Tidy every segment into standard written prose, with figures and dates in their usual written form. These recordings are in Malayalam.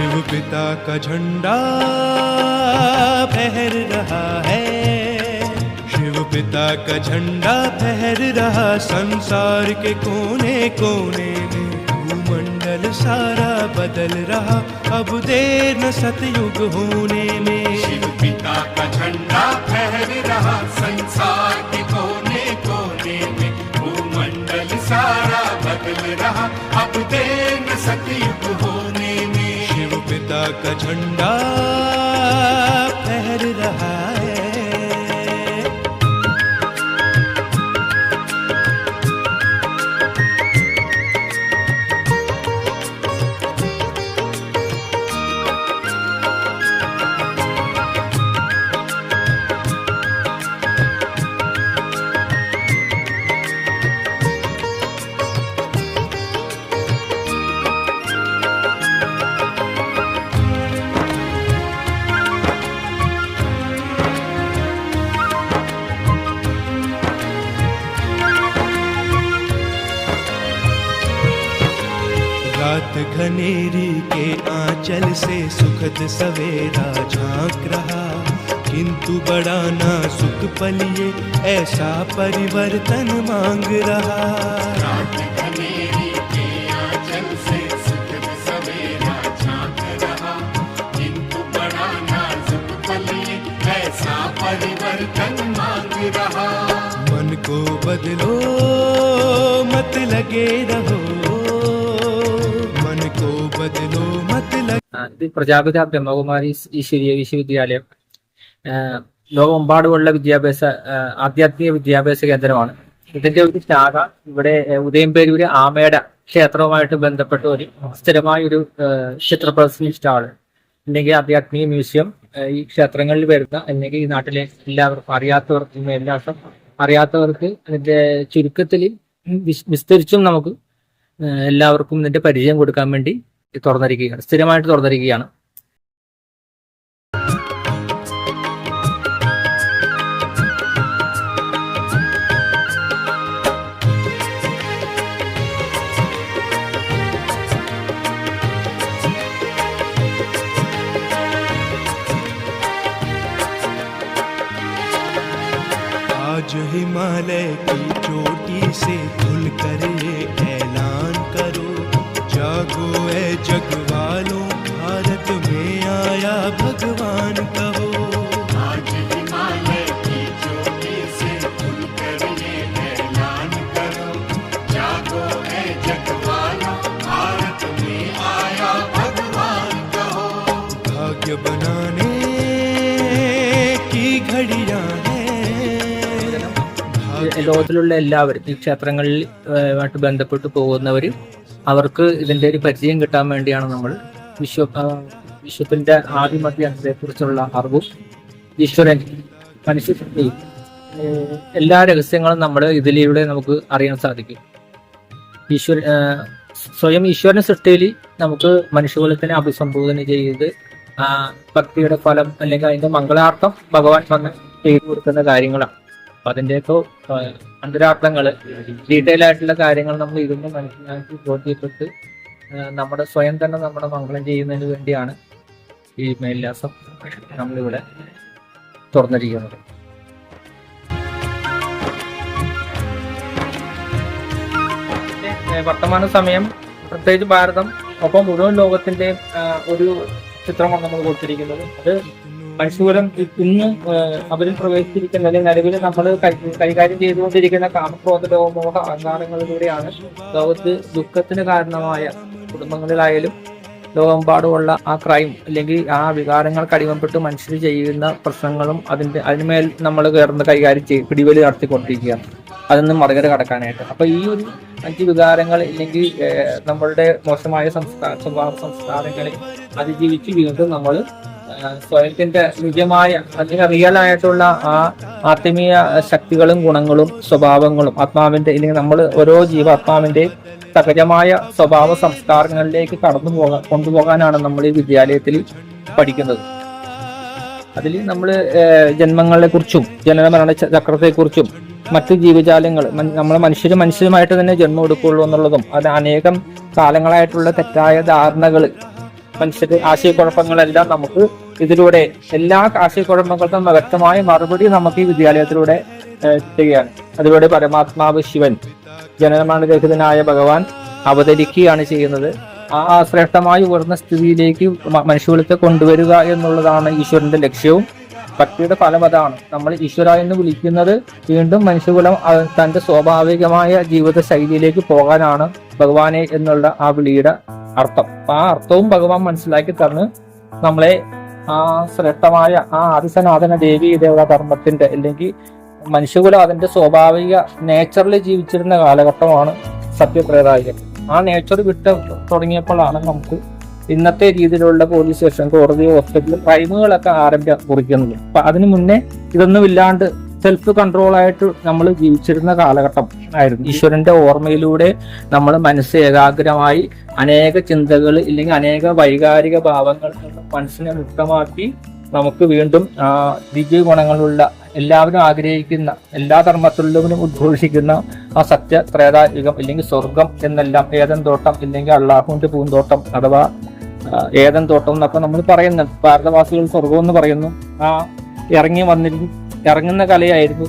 शिव पिता का झंडा फहर रहा है, शिव पिता का झंडा फहर रहा संसार के कोने कोने में। भूमंडल सारा बदल रहा अब देर न सतयुग होने में। शिव पिता का झंडा फहर रहा संसार के कोने कोने में। भूमंडल सारा बदल रहा अब देर न सतयुग होने में। शिव पिता का झंडा फहर रहा है। रात घनेरी के आंचल से सुखद सवेरा झांक रहा, किंतु बड़ा नाजुक पल ये ऐसा परिवर्तन मांग रहा। रात घनेरी के आंचल से सुखद सवेरा झांक रहा, किंतु बड़ा नाजुक पल ये ऐसा परिवर्तन मांग रहा। मन को बदलो मत लगे रहो, बदलो मत लगे। ഇത് പ്രജാപിത ബ്രഹ്മകുമാരി ഈശ്വരീയ വിശ്വവിദ്യാലയം ലോകമെമ്പാടുമുള്ള ആധ്യാത്മിക വിദ്യാഭ്യാസ കേന്ദ്രമാണ്. ഇതിന്റെ ഒരു ശാഖ ഇവിടെ ഉദയംപേരൂര് ആമേട ക്ഷേത്രവുമായിട്ട് ബന്ധപ്പെട്ട ഒരു സ്ഥിരമായ ഒരു ക്ഷേത്ര പ്രദർശനി സ്റ്റാള് അല്ലെങ്കിൽ ആധ്യാത്മിക മ്യൂസിയം ഈ ക്ഷേത്രങ്ങളിൽ വരുന്ന അല്ലെങ്കിൽ ഈ നാട്ടിലെ എല്ലാവർക്കും അറിയാത്തവർക്ക് അതിന്റെ ചുരുക്കത്തിൽ വിസ്തരിച്ചും നമുക്ക് എല്ലാവർക്കും ഇതിന്റെ പരിചയം കൊടുക്കാൻ വേണ്ടി തുറന്നിരിക്കുകയാണ്, സ്ഥിരമായിട്ട് തുറന്നിരിക്കുകയാണ്. आज हिमालय की चोटी से खुलकर ये ऐलान करो, जागो ऐ जग वालों भारत में आया भगवान कहो। आज हिमालय की चोटी से खुलकर ये ऐलान करो, जागो ऐ जग वालों भारत में आया भगवान कहो। भाग्य बनाने की घड़ियां हैं। ലോകത്തിലുള്ള എല്ലാവരും ഈ ക്ഷേത്രങ്ങളിൽ ആയിട്ട് ബന്ധപ്പെട്ട് പോകുന്നവർ അവർക്ക് ഇതിന്റെ ഒരു പരിചയം കിട്ടാൻ വേണ്ടിയാണ് നമ്മൾ വിശ്വത്തിന്റെ ആദിമധ്യ അന്തത്തെക്കുറിച്ചുള്ള അറിവും ഈശ്വരൻ മനുഷ്യശക്തിയും എല്ലാ രഹസ്യങ്ങളും നമ്മൾ ഇതിലൂടെ നമുക്ക് അറിയാൻ സാധിക്കും. സ്വയം ഈശ്വരൻ സൃഷ്ടിയിൽ നമുക്ക് മനുഷ്യകുലത്തിനെ അഭിസംബോധന ചെയ്ത് ഭക്തിയുടെ ഫലം അല്ലെങ്കിൽ അതിന്റെ മംഗളാർത്ഥം ഭഗവാൻ വന്ന് ചെയ്തു കൊടുക്കുന്ന കാര്യങ്ങളാണ്. അപ്പൊ അതിന്റെയൊക്കെ അന്തരാർത്ഥങ്ങൾ ഡീറ്റെയിൽ ആയിട്ടുള്ള കാര്യങ്ങൾ നമ്മൾ ഇരുന്ന് മനസ്സിലാക്കി ബോധ്യപ്പെട്ട് നമ്മുടെ സ്വയം തന്നെ നമ്മുടെ മംഗളം ചെയ്യുന്നതിന് വേണ്ടിയാണ് ഈ മേൽവിലാസം നമ്മളിവിടെ തുറന്നിരിക്കുന്നത്. വർത്തമാന സമയം പ്രത്യേകിച്ച് ഭാരതം ഒപ്പം മുഴുവൻ ലോകത്തിന്റെ ഒരു ചിത്രമാണ് നമ്മൾ കൊടുത്തിരിക്കുന്നത്. അത് മനുഷ്യകുലം ഇന്ന് അവരിൽ പ്രവേശിച്ചിരിക്കുന്ന അല്ലെങ്കിൽ നിലവിൽ നമ്മൾ കൈകാര്യം ചെയ്തുകൊണ്ടിരിക്കുന്ന കാമക്രോധ ലോകമോഹ അഹങ്കാരങ്ങളിലൂടെയാണ് ലോകത്ത് ദുഃഖത്തിന് കാരണമായ കുടുംബങ്ങളിലായാലും ലോകമെമ്പാടുമുള്ള ആ ക്രൈം അല്ലെങ്കിൽ ആ വികാരങ്ങൾക്ക് അടിമപ്പെട്ട് മനുഷ്യർ ചെയ്യുന്ന പ്രശ്നങ്ങളും അതിന്മേൽ നമ്മൾ കയറുന്ന കൈകാര്യം പിടിവലി നടത്തിക്കൊണ്ടിരിക്കുകയാണ് അതൊന്നും മറികട കടക്കാനായിട്ട്. അപ്പൊ ഈ ഒരു 5 വികാരങ്ങൾ അല്ലെങ്കിൽ നമ്മളുടെ മോശമായ സ്വഭാവ സംസ്കാരങ്ങളെ അതിജീവിച്ച് വീണ്ടും നമ്മൾ സ്വയത്തിന്റെ നിജമായ അല്ലെങ്കിൽ റിയൽ ആയിട്ടുള്ള ആ ആത്മീയ ശക്തികളും ഗുണങ്ങളും സ്വഭാവങ്ങളും ആത്മാവിന്റെ അല്ലെങ്കിൽ നമ്മൾ ഓരോ ജീവാത്മാവിന്റെ സഹജമായ സ്വഭാവ സംസ്കാരങ്ങളിലേക്ക് കൊണ്ടുപോകാനാണ് നമ്മൾ ഈ വിദ്യാലയത്തിൽ പഠിക്കുന്നത്. അതിൽ നമ്മൾ ജന്മങ്ങളെ കുറിച്ചും ജനന മരണ ചക്രത്തെക്കുറിച്ചും മറ്റു ജീവജാലങ്ങൾ നമ്മളെ മനുഷ്യരുമായിട്ട് തന്നെ ജന്മം എടുക്കുള്ളൂ എന്നുള്ളതും അത് അനേകം കാലങ്ങളായിട്ടുള്ള തെറ്റായ ധാരണകൾ മനുഷ്യരുടെ ആശയക്കുഴപ്പങ്ങളെല്ലാം നമുക്ക് ഇതിലൂടെ എല്ലാ ആശയക്കുഴപ്പങ്ങൾക്കും വ്യക്തമായ മറുപടി നമുക്ക് ഈ വിദ്യാലയത്തിലൂടെ ചെയ്യുകയാണ്. അതിലൂടെ പരമാത്മാവ് ശിവൻ, ജനനമരണരഹിതനായ ഭഗവാൻ അവതരിക്കുകയാണ് ചെയ്യുന്നത്. ആ ശ്രേഷ്ഠമായി ഉയർന്ന സ്ഥിതിയിലേക്ക് മനുഷ്യകുലത്തെ കൊണ്ടുവരിക എന്നുള്ളതാണ് ഈശ്വരന്റെ ലക്ഷ്യവും. ഭക്തിയുടെ ഫലം അതാണ്. നമ്മൾ ഈശ്വര എന്ന് വിളിക്കുന്നത് വീണ്ടും മനുഷ്യകുലം തന്റെ സ്വാഭാവികമായ ജീവിത ശൈലിയിലേക്ക് പോകാനാണ് ഭഗവാനെ എന്നുള്ള ആ വിളിയുടെ അർത്ഥം. ആ അർത്ഥവും ഭഗവാൻ മനസ്സിലാക്കി തന്ന് നമ്മളെ ആ ശ്രേഷ്ഠമായ ആ ആദിസനാഥന ദേവീ ദേവതാ ധർമ്മത്തിന്റെ അല്ലെങ്കിൽ മനുഷ്യകുലം അതിന്റെ സ്വാഭാവിക നേച്ചറിൽ ജീവിച്ചിരുന്ന കാലഘട്ടമാണ് സത്യത്രേതായുഗം. ആ നേച്ചർ വിട്ട് തുടങ്ങിയപ്പോഴാണ് നമുക്ക് ഇന്നത്തെ രീതിയിലുള്ള പോലീസ് സ്റ്റേഷൻ, കോടതി, ഹോസ്പിറ്റൽ, ക്രൈമുകളൊക്കെ കുറിക്കുന്നത്. അപ്പൊ അതിനു മുന്നേ ഇതൊന്നും ഇല്ലാണ്ട് സെൽഫ് കൺട്രോൾ ആയിട്ട് നമ്മൾ ജീവിച്ചിരുന്ന കാലഘട്ടം ആയിരുന്നു. ഈശ്വരന്റെ ഓർമ്മയിലൂടെ നമ്മൾ മനസ്സ് ഏകാഗ്രമായി അനേക ചിന്തകൾ ഇല്ലെങ്കിൽ അനേക വൈകാരിക ഭാവങ്ങൾ മനസ്സിനെ മുക്തമാക്കി നമുക്ക് വീണ്ടും ദിവ്യ ഗുണങ്ങളുള്ള എല്ലാവരും ആഗ്രഹിക്കുന്ന എല്ലാ ധർമ്മത്തിലും ഉദ്ഘോഷിക്കുന്ന ആ സത്യ ത്രേതായുഗം അല്ലെങ്കിൽ സ്വർഗം എന്നെല്ലാം ഏദൻ തോട്ടം ഇല്ലെങ്കിൽ അള്ളാഹുവിന്റെ പൂന്തോട്ടം അഥവാ ഏദൻ തോട്ടം എന്നൊക്കെ നമ്മൾ പറയുന്നുണ്ട്. ഭാരതവാസികൾ സ്വർഗം എന്ന് പറയുന്നു. ആ ഇറങ്ങുന്ന കലയായിരുന്നു.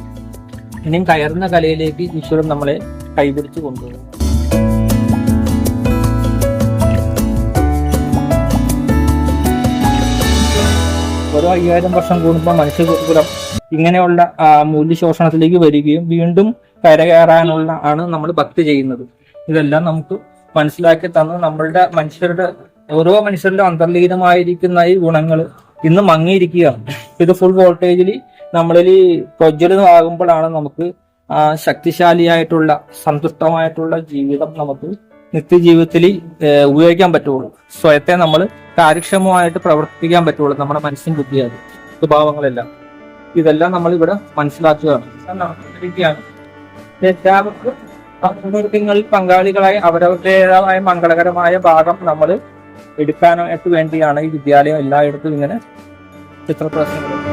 ഇനിയും കയറുന്ന കലയിലേക്ക് ഈശ്വരൻ നമ്മളെ കൈപിടിച്ച് കൊണ്ടുപോകും. ഓരോ 5000 വർഷം കൂടുമ്പോൾ മനുഷ്യകുലം ഇങ്ങനെയുള്ള മൂല്യശോഷണത്തിലേക്ക് വരികയും വീണ്ടും കരകയറാനുള്ള ആണ് നമ്മൾ ഭക്തി ചെയ്യുന്നത്. ഇതെല്ലാം നമുക്ക് മനസ്സിലാക്കി തന്ന് നമ്മളുടെ ഓരോ മനുഷ്യരുടെ അന്തർലീനമായിരിക്കുന്ന ഈ ഗുണങ്ങൾ ഇന്ന് മങ്ങിയിരിക്കുകയാണ്. ഇത് ഫുൾ വോൾട്ടേജിൽ നമ്മളിൽ പ്രജ്വലിതമാകുമ്പോഴാണ് നമുക്ക് ശക്തിശാലിയായിട്ടുള്ള സന്തുഷ്ടമായിട്ടുള്ള ജീവിതം നമുക്ക് നിത്യജീവിതത്തിൽ ഉപയോഗിക്കാൻ പറ്റുള്ളൂ. സ്വയത്തെ നമ്മൾ കാര്യക്ഷമമായിട്ട് പ്രവർത്തിക്കാൻ പറ്റുള്ളൂ. നമ്മുടെ മനസ്സിൻ ബുദ്ധിയാണ് സ്വഭാവങ്ങളെല്ലാം. ഇതെല്ലാം നമ്മൾ ഇവിടെ മനസ്സിലാക്കുകയാണ്. എല്ലാവർക്കും പ്രവർത്തനങ്ങളിൽ പങ്കാളികളായി അവരവരുടേതായ മംഗളകരമായ ഭാഗം നമ്മൾ എടുക്കാനായിട്ട് വേണ്ടിയാണ് ഈ വിദ്യാലയം എല്ലായിടത്തും ഇങ്ങനെ ചിത്രപ്രദർശനങ്ങൾ